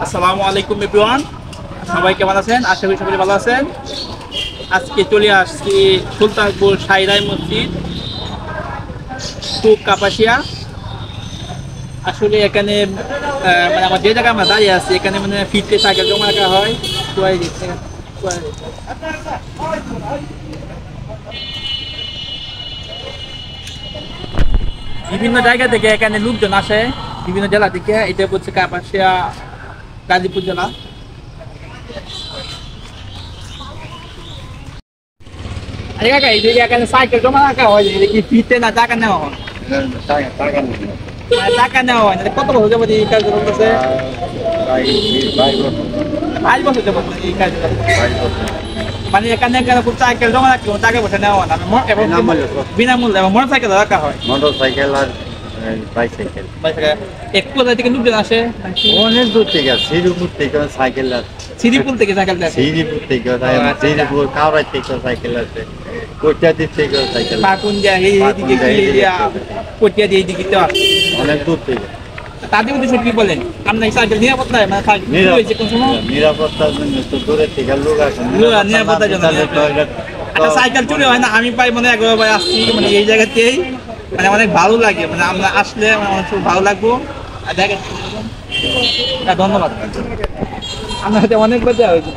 আসসালামু আলাইকুম এভরিওয়ান, সবাই কেমন আছেন? আশা করি সবাই ভালো আছেন। আজকে চলে আসছি সুলতানপুর সাইরাই মসজিদ টু কাপাসিয়া। আসলে এখানে মানে আমার যে জায়গায় আমরা দাঁড়িয়ে আছি এখানে মানে ফিরতে সাইকেল জমা রাখা হয়। বিভিন্ন জায়গা থেকে এখানে লোকজন আসে, বিভিন্ন জেলা থেকে। এটা হচ্ছে কাপাসিয়া গাজীপুর জেলা। আরে কাকা, এই যে এখানে সাইকেল জমা রাখা হয়, এটা কি ফিরতে না টাকা নেওয়া হয়? মানে টাকা নেওয়া হয় না। কত বছর যাবত এই কাজ করতেছে? 5 বছর যাবত এই কাজ করতেছে। মানে এখানে এখানে খুব সাইকেল জমা রাখতে টাকা পয়সা নেওয়া হয় না, এবং বিনামূল্যে এবং মোটর সাইকেল রাখা হয়। মোটরসাইকেল আর বাইসাইকেল একটু কোথা থেকে লোকজন আসে? অনেক দূর থেকে শ্রীপুর থেকে সাইকেল আছে, শ্রীপুর থেকে সাইকেল আসে। শ্রীপুর থেকে শ্রীপুর কাউরাই থেকে সাইকেল আছে, কোটিয়াদির থেকে সাইকেল আছে, পাকুন্দিয়া এইদিকে পটিয়া দিয়ে এইদিকে তো আসে। অনেক দূর থেকে। তাদের উদ্দেশ্যে কি বলেন? আপনার সাইকেল নিরাপত্তায় মানে হয়েছে কোন সময়? নিরাপত্তার জন্য তো দূরের থেকে লোক আসে, নিরাপত্তার জন্য একটা সাইকেল চুরি হয় না। আমি পাই মানে একবার আসছি মানে এই জায়গাতেই, মানে অনেক ভালো লাগে। মানে আমরা আসলে অনেক ভালো লাগবো। আর দেখেন, ধন্যবাদ। আপনার সাথে অনেকবার দেওয়া হয়েছে।